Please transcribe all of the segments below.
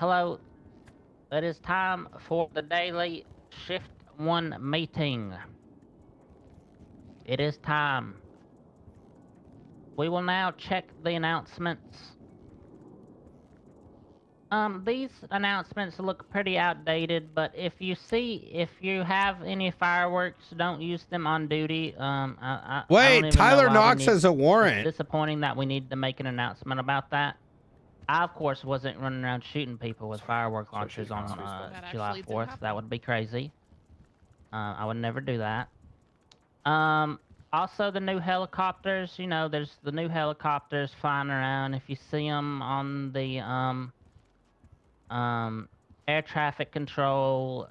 Hello. It is time for the daily Shift 1 meeting. It is time. We will now check the announcements. These announcements look pretty outdated, but if you have any fireworks, don't use them on duty. I don't Wait, even know Tyler why we Knox need. has a It's warrant. disappointing that we need to make an announcement about that. I, of course, wasn't running around shooting people with firework launchers on July 4th. That would be crazy. I would never do that. Also the new helicopters. You know, there's the new helicopters flying around. If you see them on the air traffic control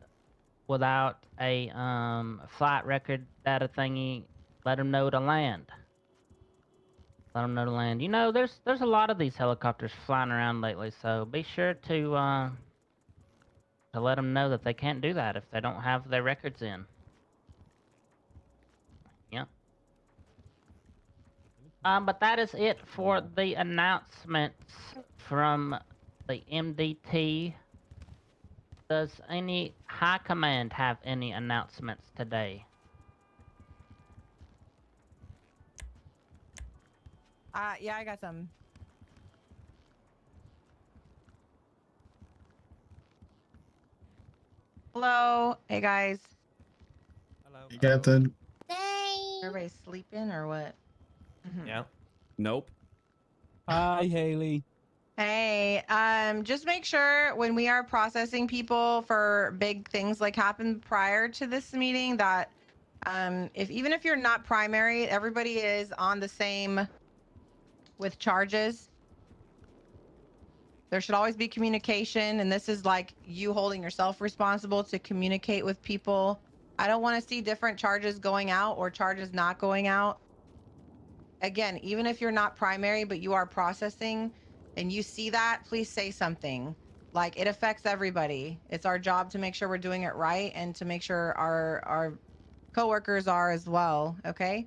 without a flight record data thingy, let them know to land. Let them know to land. You know, there's a lot of these helicopters flying around lately, so be sure to let them know that they can't do that if they don't have their records in. Yeah. But that is it for the announcements from the MDT. Does any high command have any announcements today? Yeah, I got some. Hello. Hey, guys. Hello. You got the... Hey. Everybody's sleeping or what? Yeah. Nope. Hi, Haley. Hey, just make sure when we are processing people for big things like happened prior to this meeting that even if you're not primary, everybody is on the same with charges. There should always be communication, and this is like you holding yourself responsible to communicate with people. I don't want to see different charges going out or charges not going out. Again, even if you're not primary, but you are processing and you see that, please say something. Like, it affects everybody. It's our job to make sure we're doing it right and to make sure our coworkers are as well, okay?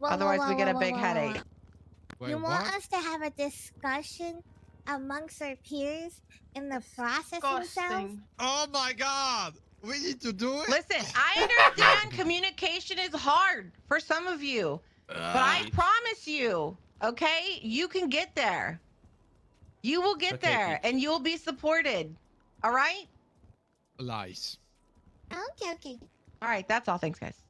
Otherwise, we get a big headache. You want us to have a discussion amongst our peers in the processing cells? Oh my god! We need to do it? Listen, I understand communication is hard for some of you, but I promise you, okay, you can get there. You will get there, and you'll be supported. All right? Lies. Okay. All right, that's all. Thanks, guys.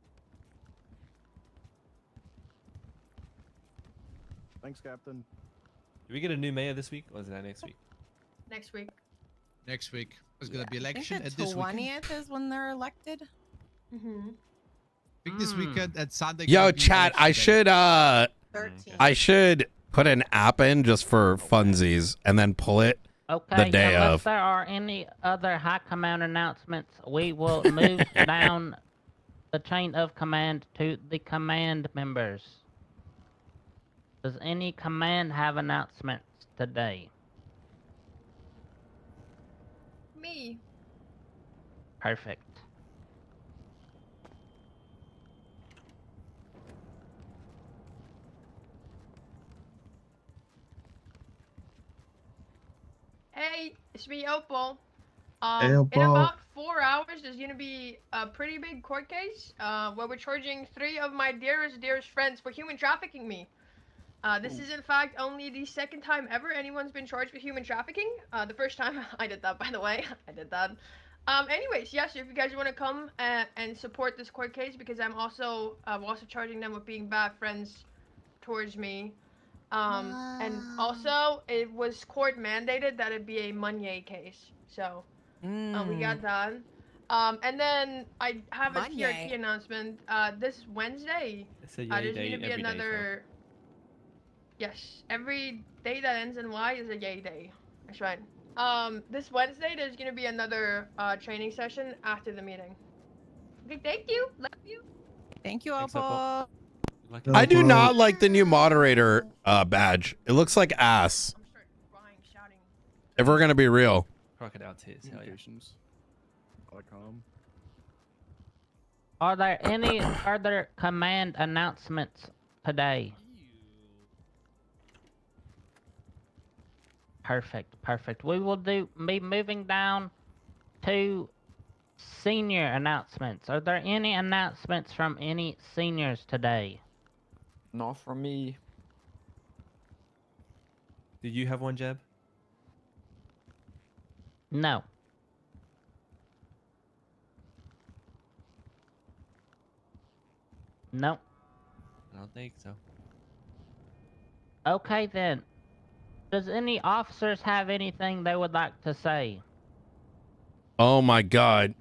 Thanks, Captain. Do we get a new mayor this week, or is that next week? Next week. Next week. There's gonna be election I think at the this weekend. 20th is when they're elected. Mm-hmm. I think this weekend at Sunday. Yo, chat, I should put an app in just for funsies and then pull it Okay, the day unless of. there are any other high command announcements, we will move down the chain of command to the command members. Does any command have announcements today? Me. Perfect. Hey, it's me, Opal. Hey, In Opal. about 4 hours, there's gonna be a pretty big court case where we're charging 3 of my dearest friends for human trafficking me. This is in fact only the second time ever anyone's been charged with human trafficking. The first time I did that, by the way, I did that. Anyways, yes, if you guys want to come and support this court case, because I'm also charging them with being bad friends towards me. And also it was court mandated that it be a Monye case, so we got that. And then I have a TRT announcement. This Wednesday, It's a yay there's day gonna be every day, another. Yes, every day that ends in Y is a yay day. That's right. This Wednesday there's gonna be another training session after the meeting. Okay, thank you. Love you. Thank you, Thanks, Opal. I do not like the new moderator badge. It looks like ass. I'm starting crying, shouting. If we're gonna be real. Crocodile tears. Hell yeah. Are there any other command announcements today? Perfect, perfect. We will be moving down to senior announcements. Are there any announcements from any seniors today? Not from me. Did you have one, Jeb? No. No. I don't think so. Okay then. Does any officers have anything they would like to say? Oh my God.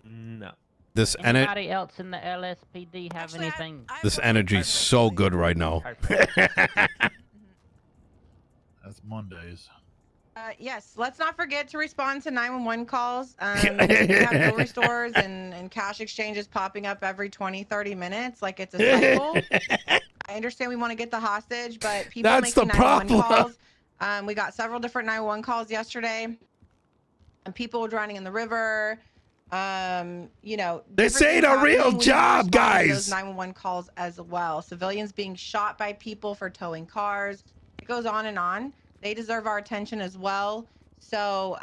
No. This Anybody else in the LSPD have Actually, anything? this energy's so good right now. That's Mondays. Yes, let's not forget to respond to 911 calls. We have jewelry stores and cash exchanges popping up every 20, 30 minutes. Like it's a cycle. I understand we want to get the hostage, but people That's making the 911 problem. calls. We got several different 911 calls yesterday. And people drowning in the river. You know, This different ain't things a real happening. We need to job, respond to guys. Those 911 calls as well. Civilians being shot by people for towing cars. It goes on and on. They deserve our attention as well. So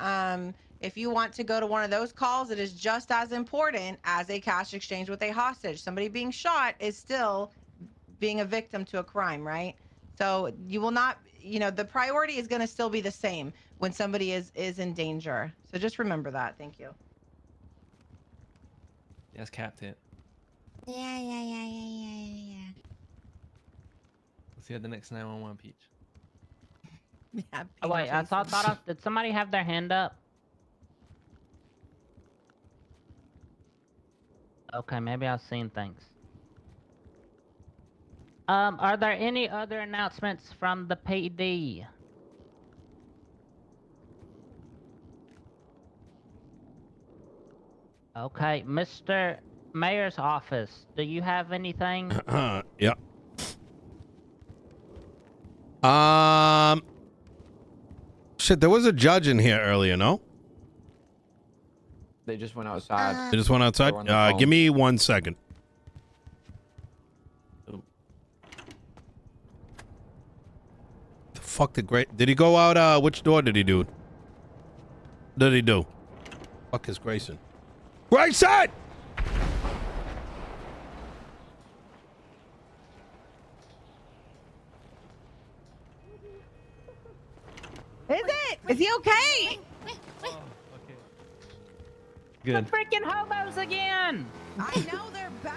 if you want to go to one of those calls, it is just as important as a cash exchange with a hostage. Somebody being shot is still being a victim to a crime, right? So you will not, you know, the priority is going to still be the same when somebody is in danger. So just remember that. Thank you. Yes, Captain. Yeah. Let's see at the next 911, Peach. Yeah. Oh, wait, did somebody have their hand up? Okay, maybe I've seen things. Are there any other announcements from the PD? Okay, Mr. Mayor's office, do you have anything? Yeah. Shit, there was a judge in here earlier, no? They just went outside. They just went outside? They were on the phone. Give me 1 second. Oh. The fuck did he go out, which door did he do? Did he do? Fuck is Grayson? Grayson! Is it? Is he okay? Good. The freaking hobos again! I know they're back.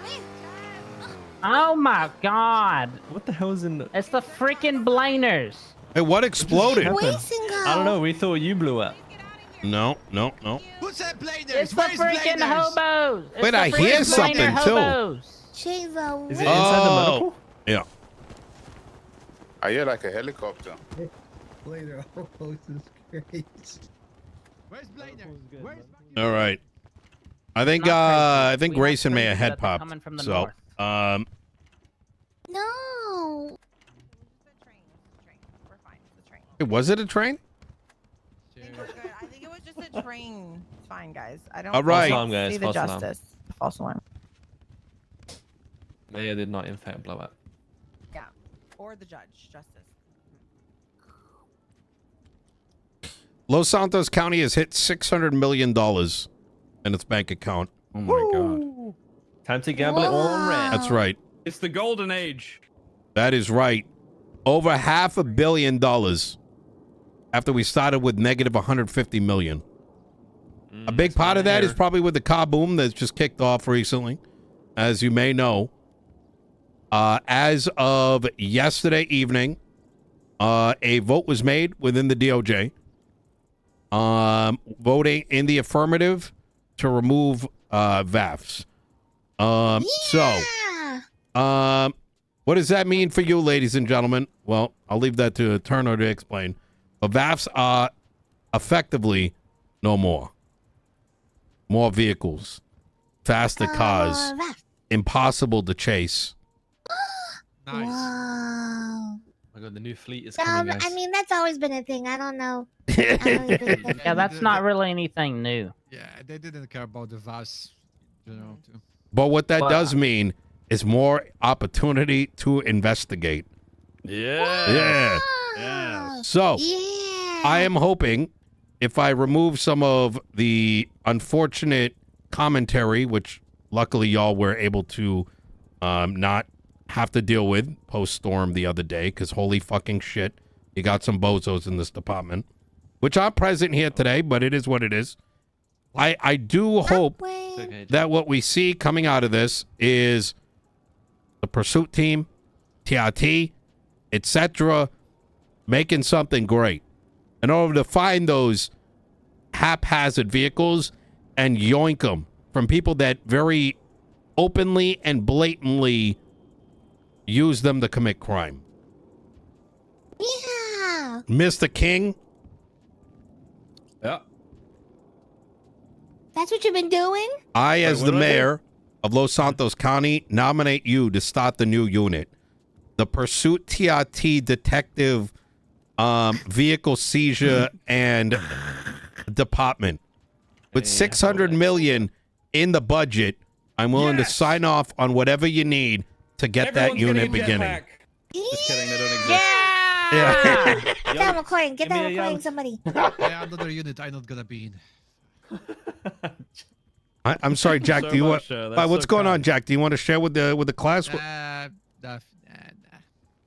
Oh my god! What the hell is in the... It's the freaking Blainers! Hey, what exploded? I don't know. We thought you blew up. No. Who's that Bladers? It's the Where's freaking Bladers? hobos! It's Wait, the I hear freaking something, Blainer too. hobos. She's a Is it inside the medical? Yeah. I hear like a helicopter. Later. Oh, this is great. Where's Bladers? Where's All right. I think Not crazy. We have Grayson may have crazy head that they're popped. coming from the So, north. No. We're fine. It's the train. was it a train? I think we're good. I think it was just a train. It's fine, guys. I don't All right. I False alarm, don't guys. see the False alarm. justice. False alarm. Mayor did not, in fact, blow up. Yeah. Or the judge. Justice. Los Santos County has hit $600 million in its bank account. Oh my God. Time to gamble it all on red. That's right. It's the golden age. That is right. Over $500 million after we started with negative 150 million. A big part of that is probably with the car boom that's just kicked off recently, as you may know. As of yesterday evening, a vote was made within the DOJ, voting in the affirmative to remove VAFs. Yeah. What does that mean for you, ladies and gentlemen? Well, I'll leave that to Turner to explain. But VAFs are effectively no more. More vehicles, faster cars, impossible to chase. Nice. Wow. Oh my god, the new fleet is coming, guys. I mean, that's always been a thing. I don't know. Yeah, that's not really anything new. Yeah, they didn't care about the VAS, you know. Too. But what that does mean is more opportunity to investigate. Yeah. Yeah. So, Yeah. I am hoping if I remove some of the unfortunate commentary, which luckily y'all were able to not have to deal with post-storm the other day, because holy fucking shit, you got some bozos in this department, which are present here today, but it is what it is. I do hope that what we see coming out of this is the pursuit team, TRT, etc., making something great in order to find those haphazard vehicles and yoink them from people that very openly and blatantly use them to commit crime. Yeah. Mr. King? Yeah. That's what you've been doing? I, as what the did I do? mayor of Los Santos County, nominate you to start the new unit. The Pursuit TRT Detective Vehicle Seizure and Department. With 600 million in the budget, I'm willing to sign off on whatever you need to get that unit beginning. Just kidding, they don't exist. Yeah. Get that recording. Get Give me that a recording, yum. somebody. Yeah, another unit I'm not gonna be in. I'm sorry, Jack. So do you want? much, that's What's so going on, kind. Jack? Do you want to share with the class? Nah.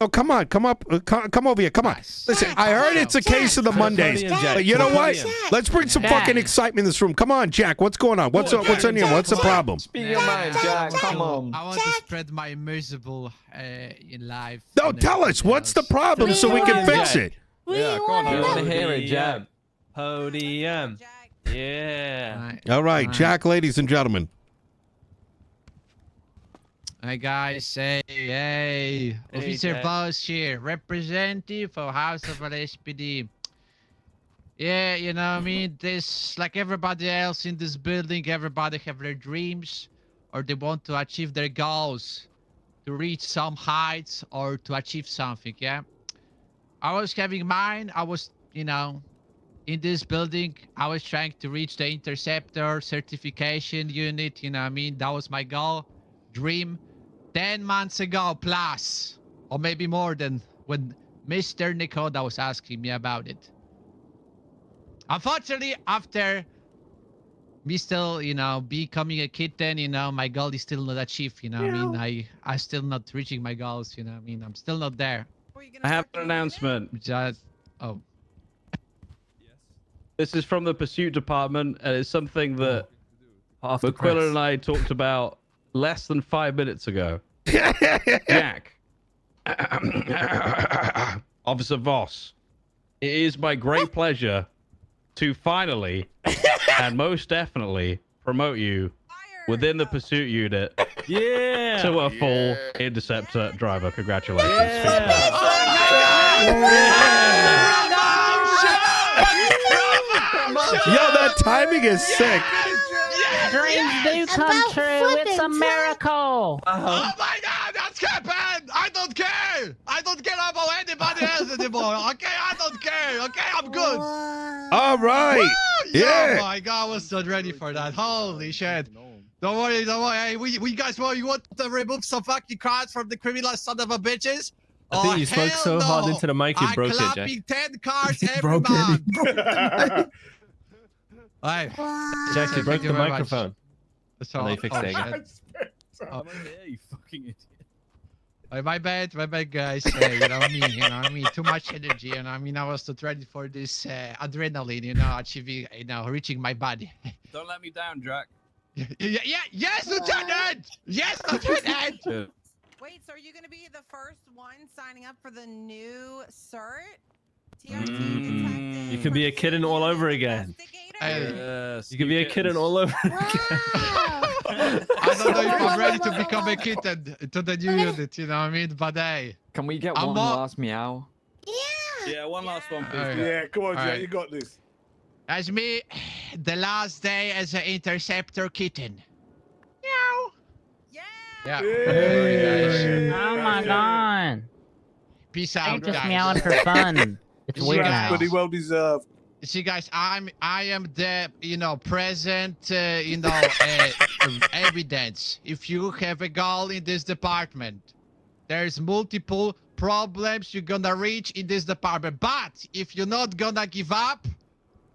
Oh, come on, come up, come over here, come on. Listen, I heard it's a case of the Mondays, but you know what? Let's bring some fucking excitement in this room. Come on, Jack. What's going on? What's on here? What's the problem? Speak your mind, Jack. Come on. I want to spread my immersible in life. No, and tell us everything what's the else. problem so we can fix it. Yeah, come on. I want to hear it, Jack. Podium. Yeah. Right. All right, Jack, ladies and gentlemen. Hi guys, hey, Officer Jack. Boss here, representative for House of LSPD. Yeah, you know what I mean, this, like everybody else in this building, everybody have their dreams, or they want to achieve their goals, to reach some heights, or to achieve something, yeah? I was having mine, I was, you know, in this building, I was trying to reach the Interceptor certification unit, you know what I mean, that was my goal, dream. 10 months ago plus, or maybe more than, when Mr. Nikoda was asking me about it. Unfortunately, after me still, you know, becoming a kitten, you know, my goal is still not achieved, you know what I mean? I still not reaching my goals, you know what I mean? I'm still not there. I have an announcement. Just, oh. This is from the pursuit department, and it's something that Half the McQuillan press. and I talked about less than 5 minutes ago. Jack. Officer Voss, it is my great pleasure to finally and most definitely promote you within the pursuit unit Yeah. to a full interceptor driver. Congratulations. Yo, that timing is sick. Dreams do come About true. It's a flipping miracle. Oh my god, that's happened! I don't care! I don't care about anybody else anymore, okay? I don't care, okay? I'm good! All right. Oh Yeah. my god, I was not ready for that. Holy shit. Don't worry, don't worry. Hey, we guys, you want to remove some fucking cards from the criminal son of a bitches? I think you spoke hell so hard no. into the mic you I'm broke it, Jack. clapping 10 cards every broke it. month. He broke the Hey, Jack, you Thank broke you the very much. microphone. so, And they fixed it again. Oh. you fucking idiot. My bad, guys. You know me, you know I mean, too much energy, and I mean, I was not ready for this adrenaline, you know, achieving, you know, reaching my body. Don't let me down, Jack. Yes, Lieutenant! Yes, Lieutenant! Wait, so are you going to be the first one signing up for the new cert? TRT detective. You can be a kitten all over again. Hey, Yes. You can be a kitten all over. Wow. I don't know if I'm ready to become a kitten to the new unit, you know what I mean? But hey, Can we get I'm one not- last meow? Yeah, one last one, please. Alright. Yeah, come on, Jack. Alright. You got this. as me, the last day as an interceptor kitten. Meow. Yeah. Yeah. Oh my god. Peace I'm out, just guys. meowing for fun. It's You weird guys- now. Pretty well deserved. See, guys, I am the, you know, present, you know, evidence. If you have a goal in this department, there's multiple problems you're gonna reach in this department. But if you're not gonna give up,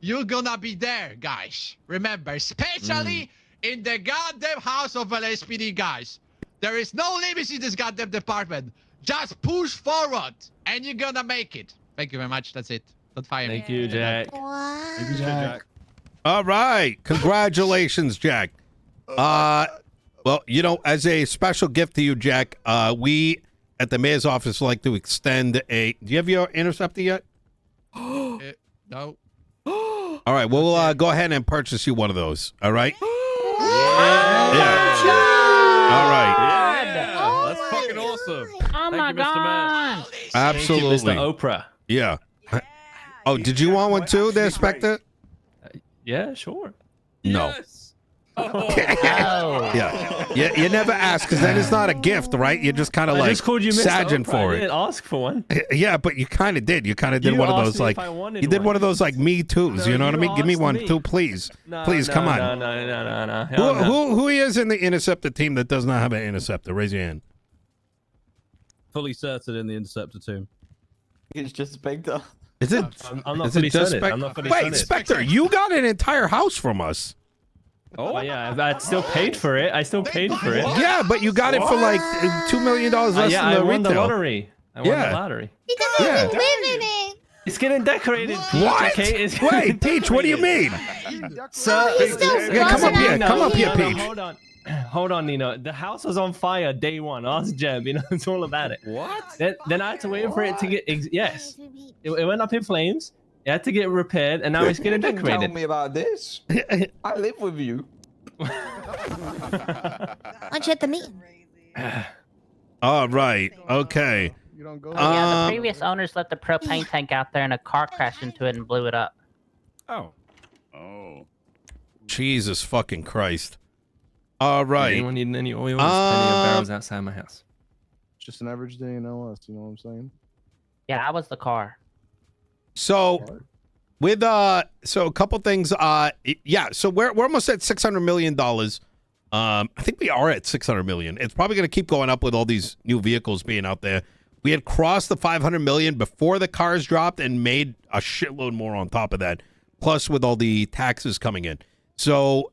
you're gonna be there, guys. Remember, especially in the goddamn house of LSPD, guys. There is no limits in this goddamn department. Just push forward, and you're gonna make it. Thank you very much. That's it. Don't fire me. Thank you, Jack. What? Thank you, Jack. All right. Congratulations, Jack. Well, you know, as a special gift to you, Jack, we at the mayor's office like to extend a. Do you have your interceptor yet? No. All right. We'll go ahead and purchase you one of those. All right. Yeah. All right. Yeah, Oh that's my fucking awesome. Oh my you, Mr. Mayor. god! Absolutely. Thank you, Mr. Oprah. Yeah. Oh, did you want one too, there, Spectre? Yeah, sure. No. Yes. Oh. Yeah. You never ask because then it's not a gift, right? You're just kind of I like just called you Mr. sagging Oprah. for I it. didn't ask for one. Yeah, but you kind of did. You kind of did You one of asked those me like if I wanted you did one. one of those like me too's. No, You know what I you mean? Give me asked one me. too, please. No, Please, no, come on. No. Who is in the interceptor team that does not have an interceptor? Raise your hand. Fully certain in the interceptor team. It's just Spectre. Is it? I'm not is it fully just certain. I'm not fully Wait, certain. Spectre, you got an entire house from us. Oh yeah, I still paid for it. I still paid for it. Yeah, but you got it for like $2 million less Yeah, than I the won the retail. lottery. I won Yeah. the lottery. He doesn't Yeah. even live in it. It's getting decorated. Peach, What? Okay? It's Wait, getting Peach, what do you decorated. mean? So, He's still Yeah, come up buzzing here. out Come up here, here. Peach. Hold on. Hold on, Nino. The house was on fire day one. Ask Jeb. You know, it's all about it. What? Then I had to wait for it to get. Yes. It went up in flames. It had to get repaired, and now it's getting You didn't tell decorated. me about this. I live with you. Aren't you at the meeting? All right. Okay. Oh, yeah, the Um, previous owners left the propane tank out there, and a car crashed into it and blew it up. Oh. Oh. Jesus fucking Christ. All right. Anyone need any oil? There's plenty of barrels outside my house. Just an average day in LS, you know what I'm saying? Yeah, I was the car. So with so a couple things yeah, so we're almost at $600 million. I think we are at 600 million. It's probably going to keep going up with all these new vehicles being out there. We had crossed the 500 million before the cars dropped and made a shitload more on top of that, plus with all the taxes coming in. So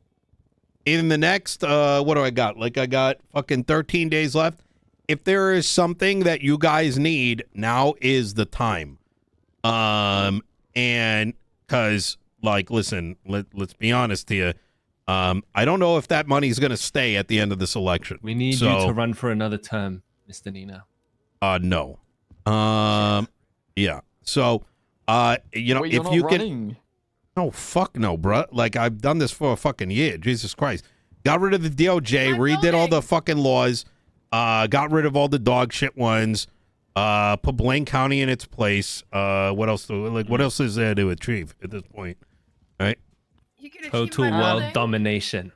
in the next what do I got? Like I got fucking 13 days left. If there is something that you guys need, now is the time. And cuz like listen, let's be honest here. I don't know if that money is going to stay at the end of this election. We need you to run for another term, Mr. Nino. No. Yeah. So, you know, Wait, you're if not you running. can. No, fuck no, bruh. Like, I've done this for a fucking year. Jesus Christ. Got rid of the DOJ, redid all the fucking laws, got rid of all the dog shit ones, put Blaine County in its place. What else? What else is there to achieve at this point? Right? Total world domination.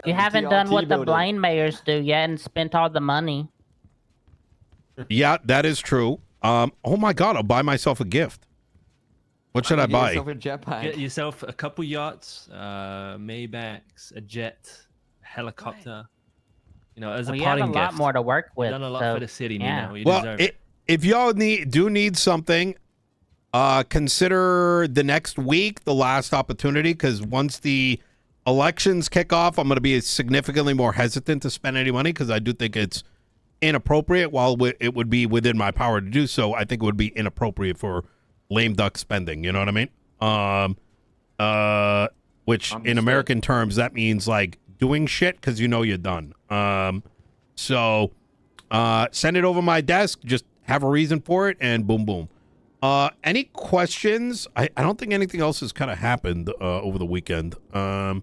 You haven't done what the Blaine mayors do yet and spent all the money. Yeah, that is true. Oh my God, I'll buy myself a gift. What should I buy? Get yourself a couple yachts, Maybachs, a jet, a helicopter. You know, as a Well, you parting have a gift. lot more to work with. You've done a lot so, for the city, yeah. Nino. You Well, deserve it. if y'all need something, consider the next week the last opportunity, because once the elections kick off, I'm going to be significantly more hesitant to spend any money because I do think it's inappropriate. While it would be within my power to do so, I think it would be inappropriate for lame duck spending. You know what I mean? Which in American terms, that means like doing shit because you know you're done. So send it over my desk. Just have a reason for it, and boom, boom. Any questions? I don't think anything else has kind of happened over the weekend. All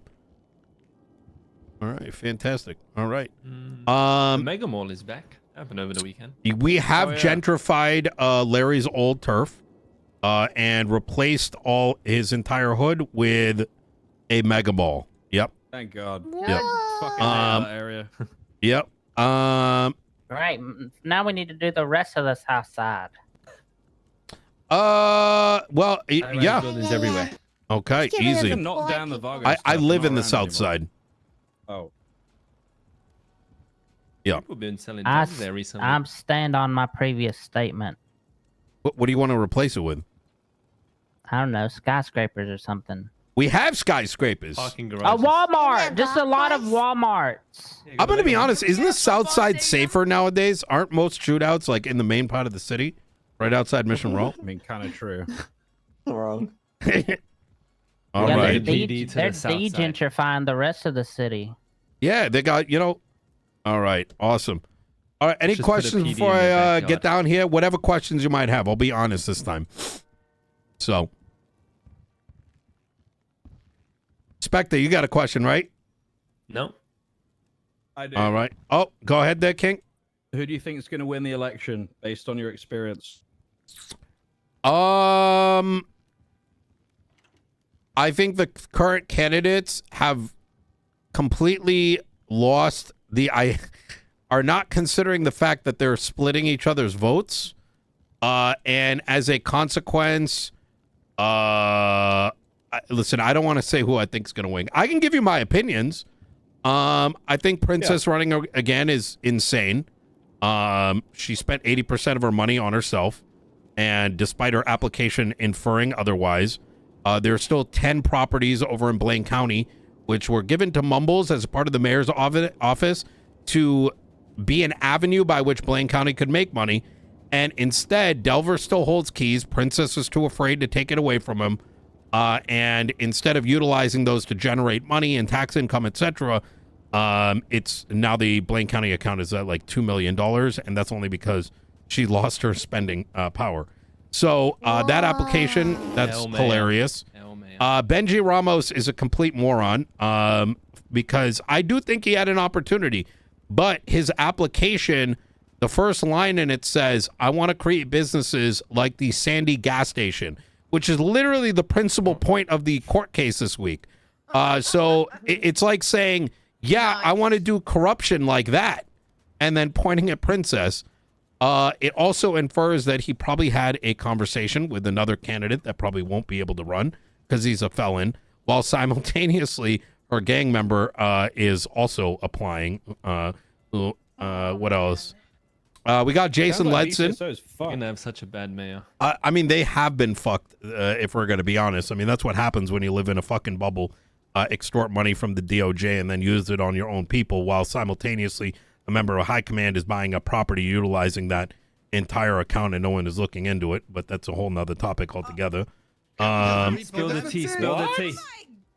right, fantastic. All right. Mega Mall is back. Happened over the weekend. We have gentrified Larry's old turf and replaced all his entire hood with a mega ball. Yep. Thank God. Yep. Fucking hate that area. Yep. Right. Now we need to do the rest of the south side. Well, yeah. Buildings everywhere. Okay, You easy. can knock down the Vargo I stuff, live not in the around south anymore. side. Oh. Yeah. People have been selling I drugs there recently. I'm stand on my previous statement. What do you want to replace it with? I don't know, skyscrapers or something. We have skyscrapers. Parking A garages. Walmart, just a lot of Walmarts. I'm going to be honest. Isn't the South Side safer nowadays? Aren't most shootouts like in the main part of the city? Right outside Mission Row? I mean, kind of true. Wrong. All Yeah, right. they're PD to the south side. de-gentrifying the rest of the city. Yeah, they got, all right. Awesome. All right. Any Just put a questions PD before in their I backyard. get down here? Whatever questions you might have. I'll be honest this time. So, Spectre, you got a question, right? No. I do. All right. Oh, go ahead there, King. Who do you think is going to win the election based on your experience? I think the current candidates have completely lost are not considering the fact that they're splitting each other's votes. And as a consequence, listen, I don't want to say who I think is going to win. I can give you my opinions. I think Princess running again is insane. She spent 80% of her money on herself. And despite her application inferring otherwise, there are still 10 properties over in Blaine County, which were given to Mumbles as part of the mayor's office to be an avenue by which Blaine County could make money. And instead, Delver still holds keys. Princess is too afraid to take it away from him. And instead of utilizing those to generate money and tax income, etc., it's now the Blaine County account is at like $2 million. And that's only because she lost her spending power. So that application, that's hilarious. Benji Ramos is a complete moron because I do think he had an opportunity. But his application, the first line in it says, I want to create businesses like the Sandy gas station, which is literally the principal point of the court case this week. So it's like saying, yeah, I want to do corruption like that. And then pointing at Princess. It also infers that he probably had a conversation with another candidate that probably won't be able to run because he's a felon, while simultaneously her gang member is also applying. What else? We got Jason Ledson. You're gonna have such a bad mayor. I mean, they have been fucked, if we're going to be honest. I mean, that's what happens when you live in a fucking bubble, extort money from the DOJ and then use it on your own people while simultaneously a member of high command is buying a property utilizing that entire account and no one is looking into it. But that's a whole nother topic altogether. Spill the tea. Spill the tea.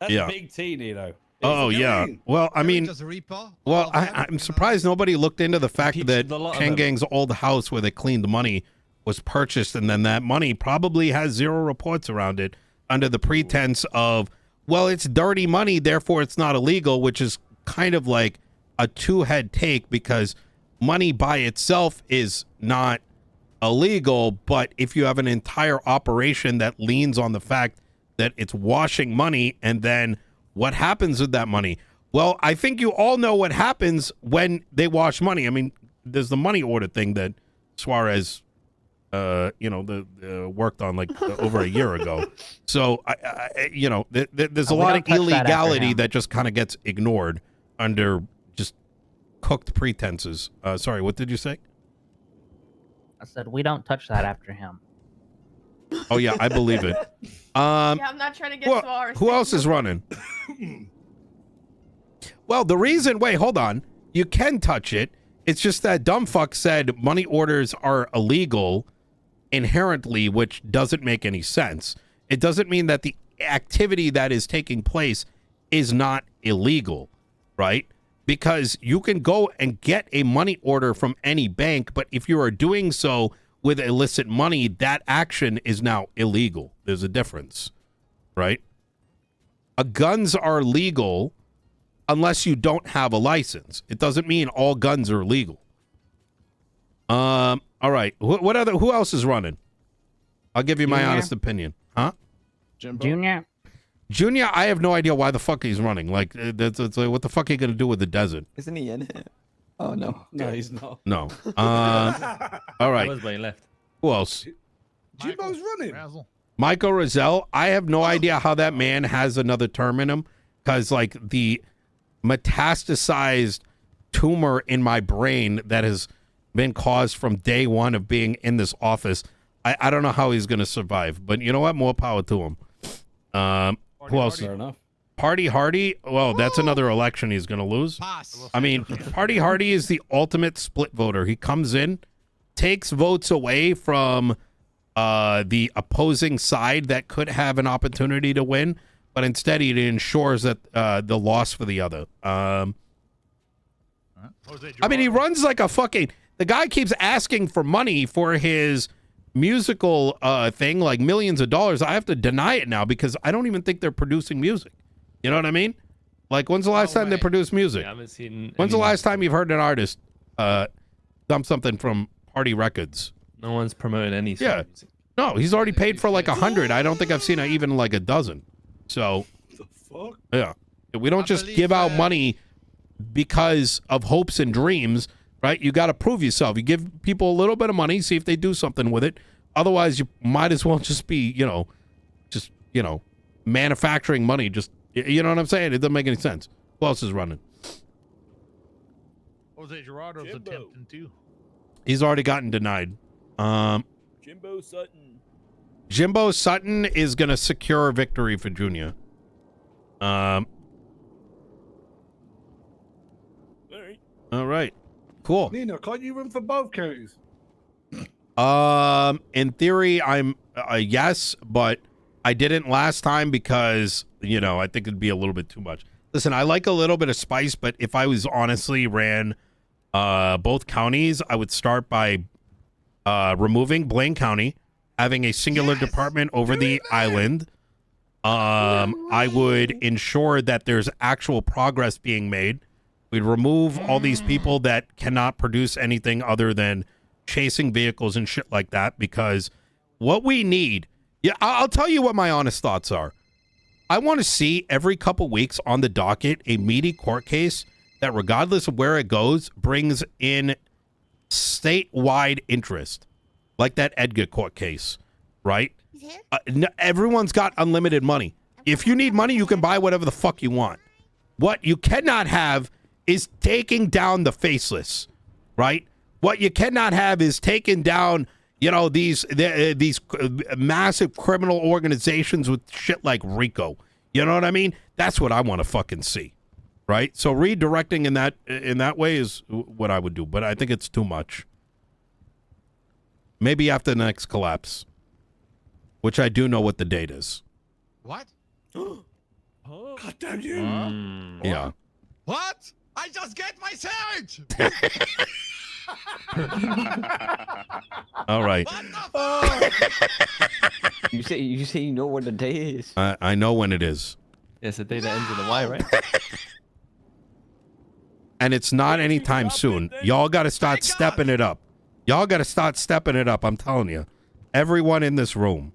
That's Yeah. big T, Nino. Oh, yeah. Well, I mean, I'm surprised nobody looked into the fact that Changang's old house where they cleaned the money was purchased, and then that money probably has zero reports around it under the pretense of, well, it's dirty money, therefore it's not illegal, which is kind of like a two-head take because money by itself is not illegal, but if you have an entire operation that leans on the fact that it's washing money and then what happens with that money? Well, I think you all know what happens when they wash money. I mean, there's the money order thing that Suarez, worked on like over a year ago. So, there's a lot of illegality that just kind of gets ignored under just cooked pretenses. Sorry, what did you say? I said we don't touch that after him. Oh yeah, I believe it. Yeah, I'm not trying to get Suarez. Who else is running? Well, wait, hold on. You can touch it. It's just that dumb fuck said money orders are illegal inherently, which doesn't make any sense. It doesn't mean that the activity that is taking place is not illegal, right? Because you can go and get a money order from any bank, but if you are doing so with illicit money, that action is now illegal. There's a difference, right? Guns are legal unless you don't have a license. It doesn't mean all guns are legal. All right. Who else is running? I'll give you my honest opinion. Huh? Junior? Junior, I have no idea why the fuck he's running. Like, it's like, what the fuck are you going to do with the desert? Isn't he in it? Oh, no. No, he's not. No. All right. That was my left. Who else? Jimbo's running. Michael Rozelle. I have no idea how that man has another term in him because, like, the metastasized tumor in my brain that has been caused from day one of being in this office. I don't know how he's going to survive, but you know what? More power to him. Who else? Fair enough. Party Hardy? Well, that's another election he's going to lose. Pass. I mean, Party Hardy is the ultimate split voter. He comes in, takes votes away from the opposing side that could have an opportunity to win, but instead he ensures that the loss for the other. I mean, he runs like a fucking... The guy keeps asking for money for his musical thing, like millions of dollars. I have to deny it now because I don't even think they're producing music. You know what I mean? Like, when's the last time they produced music? I haven't seen. When's the last time you've heard an artist dump something from Party Records? No one's promoting any. Sort of music. No, he's already paid for like 100. I don't think I've seen even like a dozen. So, The fuck? yeah, we don't just give out money because of hopes and dreams, right? You got to prove yourself. You give people a little bit of money, see if they do something with it. Otherwise, you might as well just be, manufacturing money. Just, you know what I'm saying? It doesn't make any sense. Who else is running? Jose Gerardo's attempting to. He's already gotten denied. Jimbo Sutton. Jimbo Sutton is going to secure a victory for Junior. All right. Cool. Nino, can't you run for both counties? In theory, I'm yes, but I didn't last time because, I think it'd be a little bit too much. Listen, I like a little bit of spice, but if I was honestly ran both counties, I would start by removing Blaine County, having a singular department over the island. I would ensure that there's actual progress being made. We'd remove all these people that cannot produce anything other than chasing vehicles and shit like that, because what we need, I'll tell you what my honest thoughts are. I want to see every couple weeks on the docket a meaty court case that, regardless of where it goes, brings in statewide interest, like that Edgar court case, right? Everyone's got unlimited money. If you need money, you can buy whatever the fuck you want. What you cannot have is taking down the faceless, right? What you cannot have is taking down, these massive criminal organizations with shit like RICO. You know what I mean? That's what I want to fucking see, right? So redirecting in that way is what I would do, but I think it's too much. Maybe after the next collapse, which I do know what the date is. What? God damn you. Yeah. What? I just get my search! All right. You say you know what the day is. I know when it is. It's the day that ends with a Y, right? And it's not anytime soon. Y'all got to start stepping it up. Y'all got to start stepping it up. I'm telling you. Everyone in this room.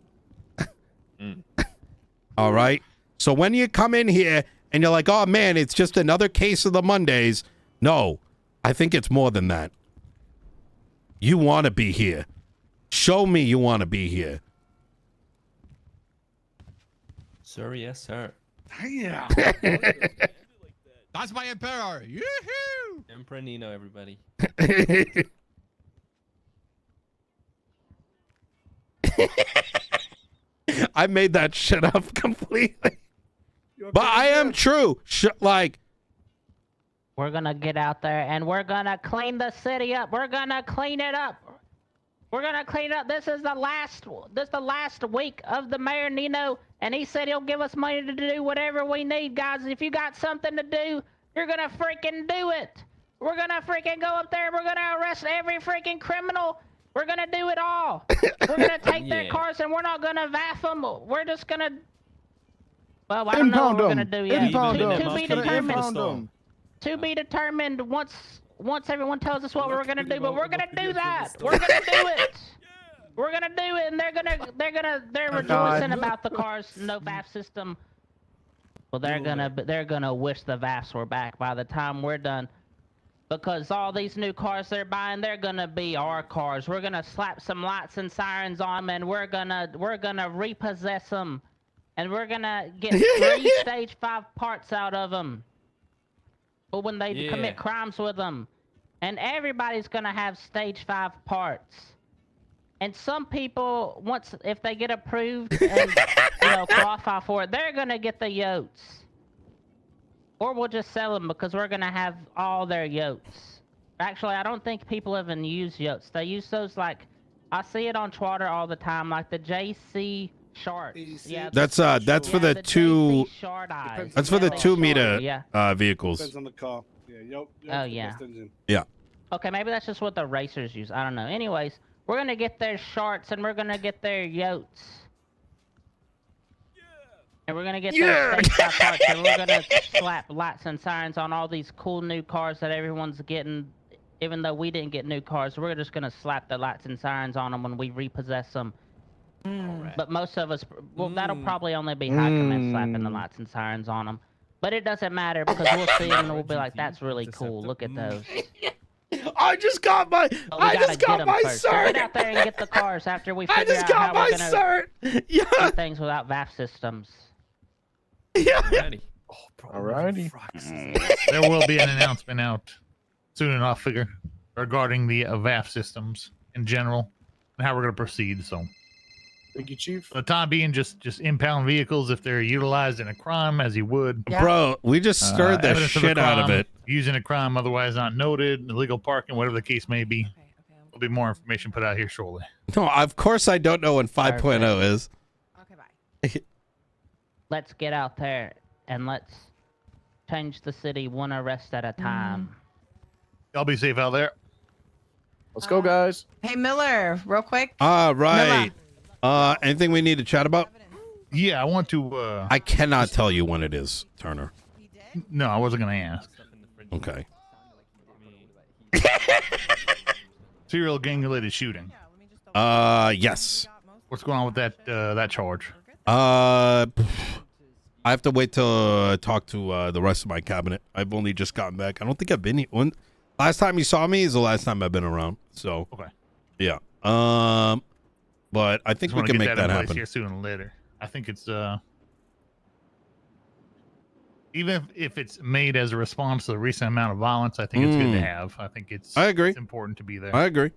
All right? So when you come in here and you're like, oh, man, it's just another case of the Mondays. No, I think it's more than that. You want to be here. Show me you want to be here. Sir, yes, sir. Yeah. That's my emperor. Yoo-hoo! Emperor Nino, everybody. I made that shit up completely. But I am true. We're gonna get out there and we're gonna clean the city up. We're gonna clean it up. We're gonna clean it up. This is the last week of the mayor, Nino, and he said he'll give us money to do whatever we need, guys. If you got something to do, you're gonna freaking do it. We're gonna freaking go up there. We're gonna arrest every freaking criminal. We're gonna do it all. We're gonna take their cars and we're not gonna vaff them. We're just gonna. Well, I don't know what we're gonna do yet. To be determined. To be determined once everyone tells us what we're gonna do, but we're gonna do that. We're gonna do it. We're gonna do it, and they're rejoicing about the cars no VAF system. Well, they're gonna wish the VAFs were back by the time we're done, because all these new cars they're buying, they're gonna be our cars. We're gonna slap some lights and sirens on them, and we're gonna repossess them, and we're gonna get 3 stage 5 parts out of them. Or when they Yeah. commit crimes with them. And everybody's gonna have stage 5 parts. And some people, if they get approved and qualify for it, they're gonna get the yotes. Or we'll just sell them because we're gonna have all their yotes. Actually, I don't think people even use yotes. They use those like, I see it on Twitter all the time, like the JC sharks. Yeah, That's for the two. JC shard eyes. That's for the they 2 shard, meter yeah. vehicles. Depends on the car. Yeah, Oh, yeah. Yeah. Okay, maybe that's just what the racers use. I don't know. Anyways, we're gonna get their sharks and we're gonna get their yotes. And we're gonna get their stage 5 parts and we're gonna slap lights and sirens on all these cool new cars that everyone's getting. Even though we didn't get new cars, we're just gonna slap the lights and sirens on them when we repossess them. But most of us, well, that'll probably only be high command slapping the lights and sirens on them. But it doesn't matter because we'll see them and we'll be like, that's really cool. Look at those. I just got my Cert. So cert. get out there and get the cars after we figure out how we're gonna cert. Yeah. do things without VAF systems. Yeah. Alrighty. Alrighty. There will be an announcement out soon enough, figure, regarding the VAF systems in general and how we're going to proceed. So, Thank you, Chief. for the time being, just impound vehicles if they're utilized in a crime, as you would. Yeah. Bro, we just stirred the Evidence a shit out of crime, it. Using a crime otherwise not noted, illegal parking, whatever the case may be. There'll be more information put out here shortly. No, of course I don't know what 5.0 is. Okay, bye. Let's get out there and let's change the city one arrest at a time. Y'all be safe out there. Let's go, guys. Hey, Miller, real quick. All right. Anything we need to chat about? Yeah, I want to. I cannot tell you when it is, Turner. No, I wasn't going to ask. Okay. Serial gang-related shooting. Yes. What's going on with that charge? I have to wait to talk to the rest of my cabinet. I've only just gotten back. I don't think I've been here. Last time you saw me is the last time I've been around. So Okay. yeah. But I think we can make that happen. Here sooner or later. I think it's even if it's made as a response to the recent amount of violence, I think it's good to have. I think I agree. It's important to be there. I agree.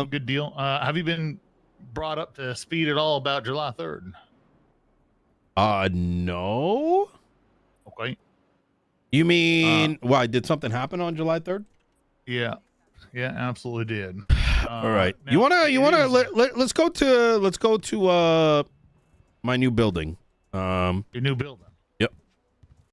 Good deal. Have you been brought up to speed at all about July 3rd? No. Okay. You mean why? Did something happen on July 3rd? Yeah. Yeah, absolutely did. All right. Now, You wanna let's go to my new building. Your new building.